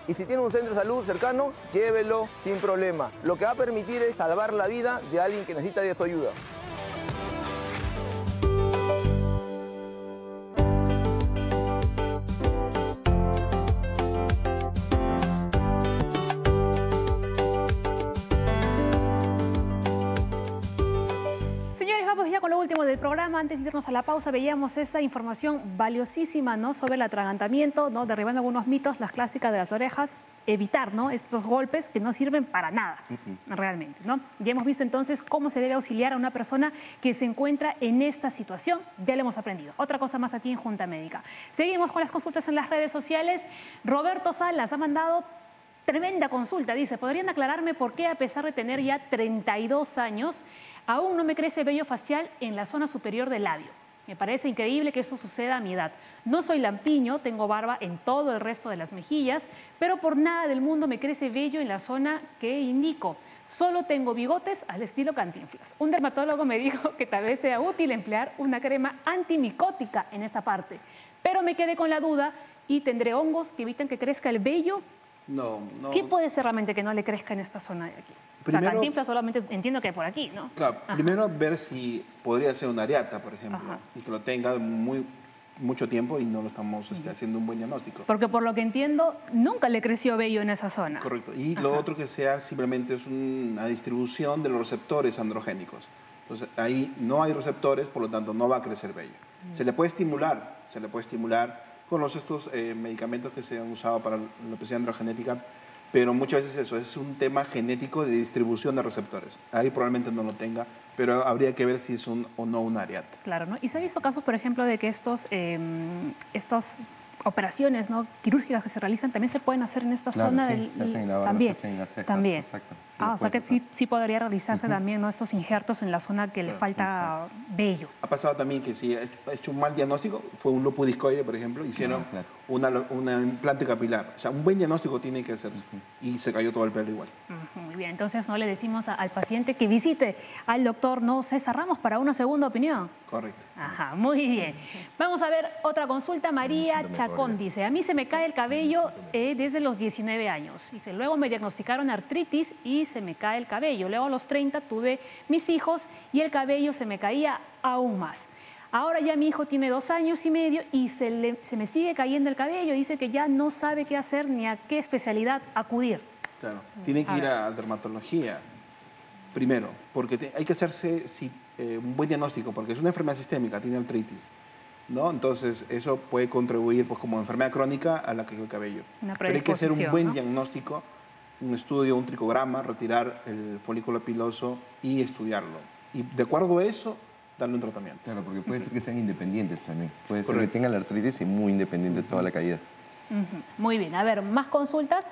y si tiene un centro de salud cercano, llévelo sin problema. Lo que va a permitir es salvar la vida de alguien que necesita de su ayuda. Ya con lo último del programa, antes de irnos a la pausa, veíamos esta información valiosísima, ¿no?, sobre el atragantamiento, ¿no?, derribando algunos mitos, las clásicas de las orejas, evitar, ¿no?, estos golpes que no sirven para nada, realmente, ¿no? Ya hemos visto entonces cómo se debe auxiliar a una persona que se encuentra en esta situación, ya lo hemos aprendido. Otra cosa más aquí en Junta Médica. Seguimos con las consultas en las redes sociales. Roberto Salas ha mandado tremenda consulta, dice, ¿podrían aclararme por qué a pesar de tener ya 32 años, aún no me crece vello facial en la zona superior del labio? Me parece increíble que eso suceda a mi edad. No soy lampiño, tengo barba en todo el resto de las mejillas, pero por nada del mundo me crece vello en la zona que indico. Solo tengo bigotes al estilo Cantinflas. Un dermatólogo me dijo que tal vez sea útil emplear una crema antimicótica en esta parte, pero me quedé con la duda y tendré hongos que evitan que crezca el vello. No. ¿Qué puede ser realmente que no le crezca en esta zona de aquí? Primero, Cantinflas solamente entiendo que por aquí, ¿no? Claro, primero ver si podría ser una areata, por ejemplo, y que lo tenga mucho tiempo y no lo estamos haciendo un buen diagnóstico. Porque por lo que entiendo, nunca le creció vello en esa zona. Correcto. Y lo otro que sea simplemente es una distribución de los receptores androgénicos. Entonces, ahí no hay receptores, por lo tanto no va a crecer vello. Se le puede estimular con estos medicamentos que se han usado para la alopecia androgenética, pero muchas veces eso es un tema genético de distribución de receptores. Ahí probablemente no lo tenga, pero habría que ver si es o no una areata. Claro, ¿no? Y se ha visto casos, por ejemplo, de que estas operaciones, ¿no?, quirúrgicas que se realizan también se pueden hacer en esta zona del... se hacen en la barba, también, se hacen en las cejas. también. Exacto. Sí, o sea que sí podría realizarse también, ¿no?, estos injertos en la zona que le falta vello. Ha pasado también que si ha hecho un mal diagnóstico, fue un lóbulo discoide, por ejemplo, hicieron una implante capilar. O sea, un buen diagnóstico tiene que hacerse y se cayó todo el pelo igual. Muy bien, entonces no le decimos al paciente que visite al doctor, ¿no?, César Ramos para una segunda opinión. Correcto. Ajá, muy bien. Vamos a ver otra consulta. María Chacón dice, a mí se me cae el cabello desde los 19 años. Dice, luego me diagnosticaron artritis y se me cae el cabello. Luego a los 30 tuve mis hijos y el cabello se me caía aún más. Ahora ya mi hijo tiene 2 años y medio y se me sigue cayendo el cabello. Dice que ya no sabe qué hacer ni a qué especialidad acudir. Claro, tiene que ir a dermatología primero, porque hay que hacerse un buen diagnóstico, porque es una enfermedad sistémica, tiene artritis, ¿no? Entonces eso puede contribuir pues, como enfermedad crónica a la que el cabello. Pero hay que hacer un buen diagnóstico, un estudio, un tricograma, retirar el folículo piloso y estudiarlo. Y de acuerdo a eso, darle un tratamiento. Claro, porque puede ser que sean independientes también. Puede ser que tengan la artritis y muy independiente toda la caída. Muy bien, a ver, más consultas.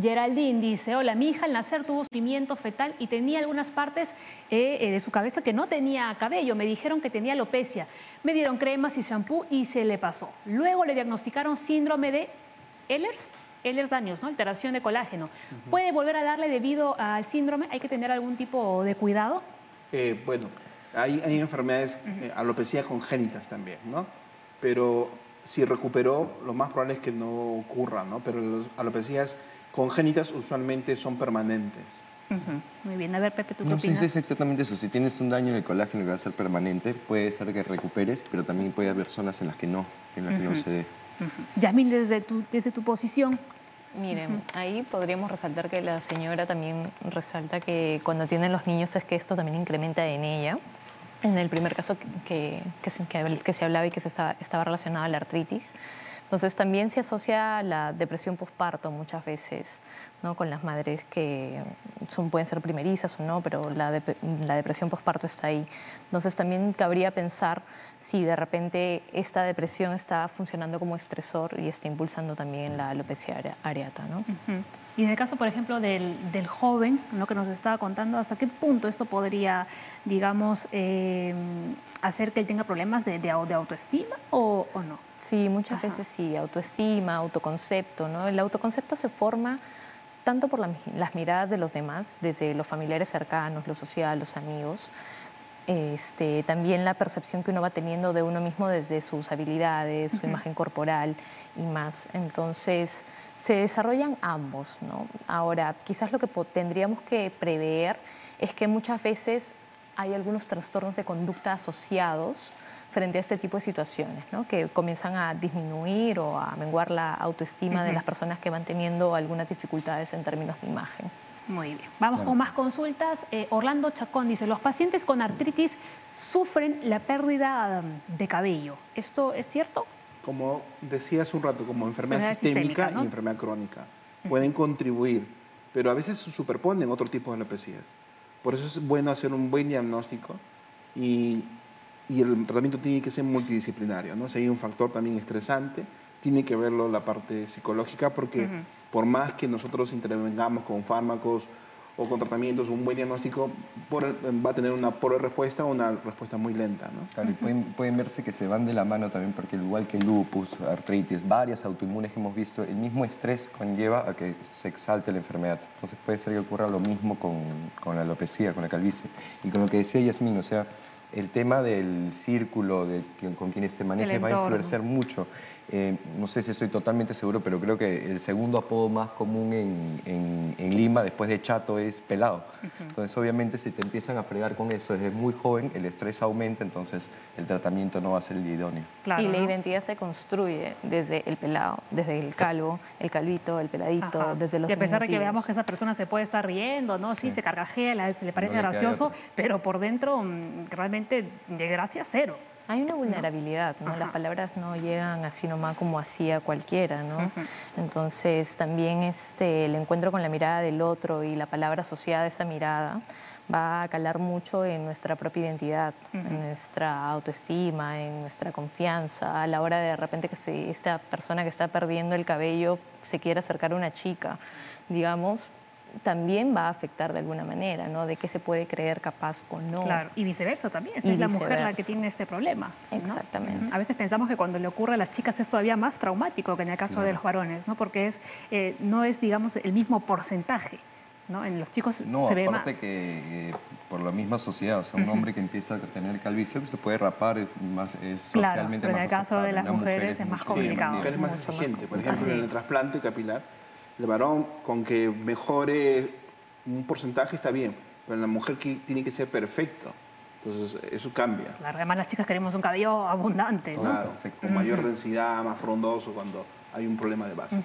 Geraldine dice, hola, mi hija al nacer tuvo sufrimiento fetal y tenía algunas partes de su cabeza que no tenía cabello. Me dijeron que tenía alopecia. Me dieron cremas y shampoo y se le pasó. Luego le diagnosticaron síndrome de Ehlers-Danlos, ¿no?, alteración de colágeno. ¿Puede volver a darle debido al síndrome? ¿Hay que tener algún tipo de cuidado? Bueno, hay enfermedades, alopecia congénitas también, ¿no? Pero si recuperó, lo más probable es que no ocurra, ¿no? Pero las alopecias congénitas usualmente son permanentes. Muy bien, a ver, Pepe, ¿tú qué opinas? No sé si es exactamente eso. Si tienes un daño en el colágeno que va a ser permanente, puede ser que recuperes, pero también puede haber zonas en las que no, se dé. Yasmín, desde tu posición. Miren, ahí podríamos resaltar que la señora también resalta que cuando tienen los niños es que esto también incrementa en ella. En el primer caso que se hablaba y que estaba relacionado a la artritis. Entonces también se asocia la depresión posparto muchas veces, ¿no?, con las madres que pueden ser primerizas o no, pero la depresión posparto está ahí. Entonces también cabría pensar si de repente esta depresión está funcionando como estresor y está impulsando también la alopecia areata, ¿no? Y en el caso, por ejemplo, del joven, ¿no?, que nos estaba contando, ¿hasta qué punto esto podría, digamos, hacer que él tenga problemas de autoestima o no? Sí, muchas veces sí, autoestima, autoconcepto, ¿no? El autoconcepto se forma tanto por las miradas de los demás, desde los familiares cercanos, lo social, los amigos, también la percepción que uno va teniendo de uno mismo desde sus habilidades, su imagen corporal y más. Entonces, se desarrollan ambos, ¿no? Ahora, quizás lo que tendríamos que prever es que muchas veces hay algunos trastornos de conducta asociados frente a este tipo de situaciones, ¿no?, que comienzan a disminuir o a menguar la autoestima de las personas que van teniendo algunas dificultades en términos de imagen. Muy bien. Vamos con más consultas. Orlando Chacón dice, los pacientes con artritis sufren la pérdida de cabello. ¿Esto es cierto? Como decía hace un rato, como enfermedad sistémica, ¿no?, y enfermedad crónica. Pueden contribuir, pero a veces se superponen otro tipo de alopecias. Por eso es bueno hacer un buen diagnóstico y el tratamiento tiene que ser multidisciplinario, ¿no? Si hay un factor también estresante, tiene que verlo la parte psicológica, porque por más que nosotros intervengamos con fármacos o con tratamientos, un buen diagnóstico va a tener una pobre respuesta o una respuesta muy lenta, ¿no? Claro, y pueden verse que se van de la mano también, porque igual que lupus, artritis, varias autoinmunes que hemos visto, el mismo estrés conlleva a que se exalte la enfermedad. Entonces puede ser que ocurra lo mismo con la alopecia, con la calvicie. Y con lo que decía Yasmín, o sea, el tema del círculo con quienes se maneje va a influenciar mucho. No sé si estoy totalmente seguro, pero creo que el segundo apodo más común en Lima, después de chato, es pelado. Entonces, obviamente, si te empiezan a fregar con eso desde muy joven, el estrés aumenta, entonces el tratamiento no va a ser el idóneo. Claro, y la identidad se construye desde el pelado, desde el calvo, el calvito, el peladito, desde los Y a pesar de que diminutivos. veamos que esa persona se puede estar riendo, ¿no? Sí, se carcajea, se le parece gracioso, pero por dentro realmente de gracia cero. Hay una vulnerabilidad, ¿no? Las palabras no llegan así nomás como hacía cualquiera, ¿no? Entonces también el encuentro con la mirada del otro y la palabra asociada a esa mirada va a calar mucho en nuestra propia identidad, en nuestra autoestima, en nuestra confianza, a la hora de repente que esta persona que está perdiendo el cabello se quiere acercar a una chica, digamos, también va a afectar de alguna manera, ¿no? De qué se puede creer capaz o no. Claro, y viceversa también, es la mujer la que tiene este problema, ¿no? Exactamente. A veces pensamos que cuando le ocurre a las chicas es todavía más traumático que en el caso de los varones, ¿no? Porque no es, digamos, el mismo porcentaje, ¿no? En los chicos se ve más. No, aparte que por la misma sociedad, o sea, un hombre que empieza a tener calvicie se puede rapar, es socialmente pero más en el caso de las aceptable. mujeres es más complicado. Sí, la mujer es más exigente. Por ejemplo, en el trasplante capilar, el varón con que mejore un porcentaje está bien, pero en la mujer tiene que ser perfecto. Entonces, eso cambia. Claro, además las chicas queremos un cabello abundante, ¿no? Claro, con mayor densidad, más frondoso cuando hay un problema de base, ¿no?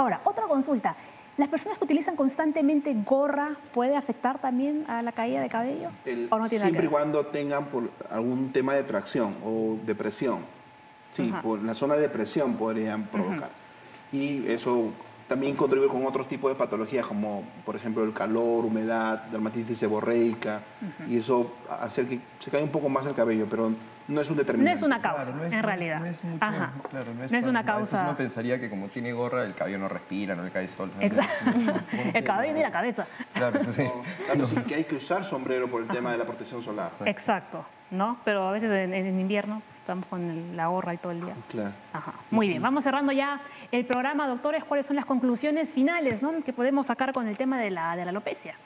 Ahora, otra consulta. ¿Las personas que utilizan constantemente gorra puede afectar también a la caída de cabello? ¿O no tiene siempre y cuando tengan algún tema de tracción o depresión. Sí, por la zona de depresión podrían provocar. Y eso también contribuye con otros tipos de patologías, como por ejemplo el calor, humedad, dermatitis seborreica, y eso hace que se caiga un poco más el cabello, pero no es un determinante. No es una causa, en realidad. No es mucho, claro, no es una causa. A veces uno pensaría que como tiene gorra, el cabello no respira, no le cae sol. Exacto. El cabello ni la cabeza. Claro, sí. Tanto sí que hay que usar sombrero por el tema de la protección solar. Exacto, ¿no? Pero a veces en invierno estamos con la gorra y todo el día. Claro. Muy bien, vamos cerrando ya el programa, doctores. ¿Cuáles son las conclusiones finales, ¿no?, que podemos sacar con el tema de la alopecia?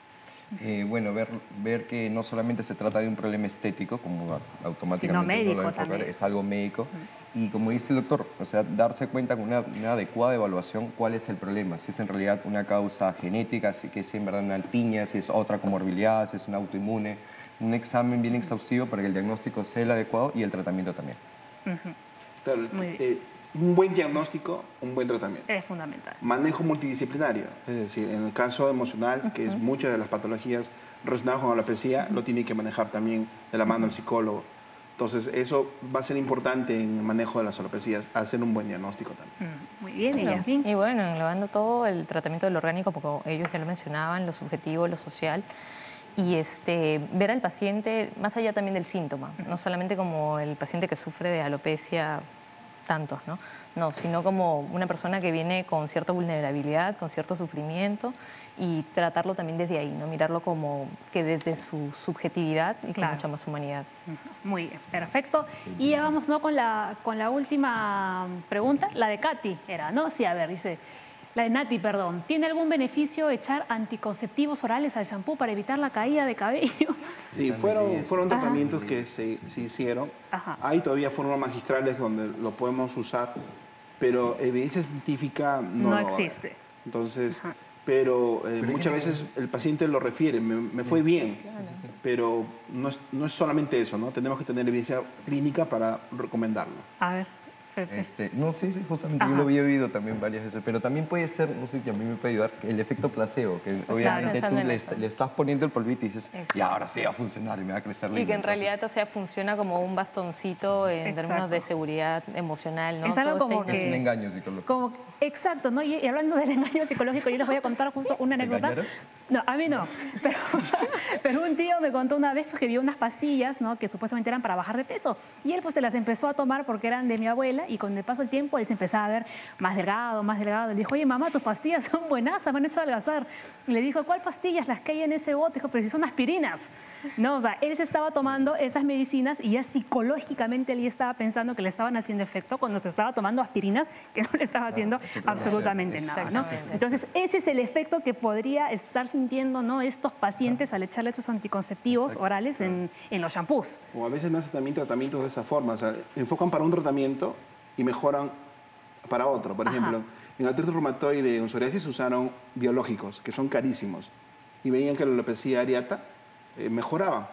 Bueno, ver que no solamente se trata de un problema estético, como automáticamente uno lo va a enfocar, es algo médico. Y como dice el doctor, o sea, darse cuenta con una adecuada evaluación cuál es el problema, si es en realidad una causa genética, si es en verdad una tiña, si es otra comorbilidad, si es un autoinmune, un examen bien exhaustivo para que el diagnóstico sea el adecuado y el tratamiento también. Claro, un buen diagnóstico, un buen tratamiento. Es fundamental. Manejo multidisciplinario, es decir, en el caso emocional, que es muchas de las patologías relacionadas con la alopecia, lo tiene que manejar también de la mano el psicólogo. Entonces, eso va a ser importante en el manejo de las alopecias, hacer un buen diagnóstico también. Muy bien, Yasmín. Y bueno, englobando todo el tratamiento del orgánico, porque ellos ya lo mencionaban, lo subjetivo, lo social, y ver al paciente más allá también del síntoma, no solamente como el paciente que sufre de alopecia tantos, ¿no? No, sino como una persona que viene con cierta vulnerabilidad, con cierto sufrimiento, y tratarlo también desde ahí, ¿no? Mirarlo como que desde su subjetividad y con mucha más humanidad. Muy bien, perfecto. Y ya vamos, ¿no?, con la última pregunta, la de Katy era, ¿no? Sí, a ver, dice, la de Nati, perdón. ¿Tiene algún beneficio echar anticonceptivos orales al shampoo para evitar la caída de cabello? Sí, fueron tratamientos que se hicieron. Ajá. Hay todavía fórmulas magistrales donde lo podemos usar, pero evidencia científica no existe. Entonces, pero muchas veces el paciente lo refiere, me fue bien, pero no es solamente eso, ¿no? Tenemos que tener evidencia clínica para recomendarlo. A ver. No, sí, justamente yo lo había oído también varias veces, pero también puede ser, no sé, que a mí me puede ayudar, el efecto placebo, que obviamente tú le estás poniendo el polvito y dices, y ahora sí va a funcionar y me va a crecer la Y que en realidad, o sea, funciona como un bastoncito en términos de seguridad emocional, ¿no? Es algo como que... Es un engaño psicológico. Exacto, ¿no? Y hablando del engaño psicológico, yo les voy a contar justo una anécdota. No, a mí no, pero un tío me contó una vez que vio unas pastillas, ¿no?, que supuestamente eran para bajar de peso, y él pues se las empezó a tomar porque eran de mi abuela, y con el paso del tiempo él se empezaba a ver más delgado, más delgado. Le dijo, oye, mamá, tus pastillas son buenazas, me han hecho adelgazar. Y le dijo, ¿cuál pastillas? Las que hay en ese bote. Dijo, pero si son aspirinas. No, o sea, él se estaba tomando esas medicinas y ya psicológicamente él ya estaba pensando que le estaban haciendo efecto cuando se estaba tomando aspirinas, que no le estaba haciendo absolutamente nada, ¿no? Entonces, ese es el efecto que podría estar sintiendo, ¿no?, estos pacientes al echarle esos anticonceptivos orales en los shampoos. O a veces nacen también tratamientos de esa forma, o sea, enfocan para un tratamiento y mejoran para otro. Por ejemplo, en artritis reumatoide, en psoriasis usaron biológicos, que son carísimos, y veían que la alopecia areata mejoraba.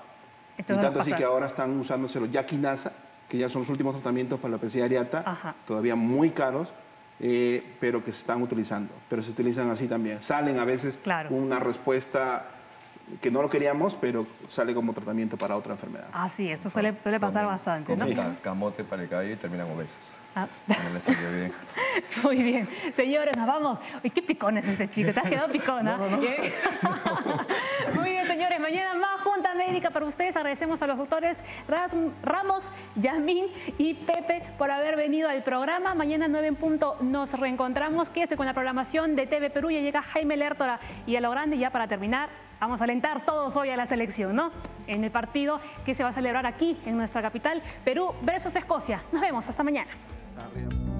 Entonces, y tanto así que ahora están usándose los yaquinasa, que ya son los últimos tratamientos para la alopecia areata, todavía muy caros, pero que se están utilizando. Pero se utilizan así también. Salen a veces una respuesta que no lo queríamos, pero sale como tratamiento para otra enfermedad. Ah, sí, eso suele pasar bastante, ¿no? Camote para el cabello y terminan obesos. No le salió bien. Muy bien. Señores, nos vamos. Uy, qué picón es ese chico. Te has quedado picón, ¿no? Muy bien, señores. Mañana más junta médica para ustedes. Agradecemos a los doctores Ramos, Yasmín y Pepe por haber venido al programa. Mañana 9 en punto nos reencontramos. Quédese con la programación de TV Perú. Ya llega Jaime Lertora. Y a lo grande, ya para terminar, vamos a alentar todos hoy a la selección, ¿no? En el partido que se va a celebrar aquí, en nuestra capital, Perú versus Escocia. Nos vemos. Hasta mañana. Arriba.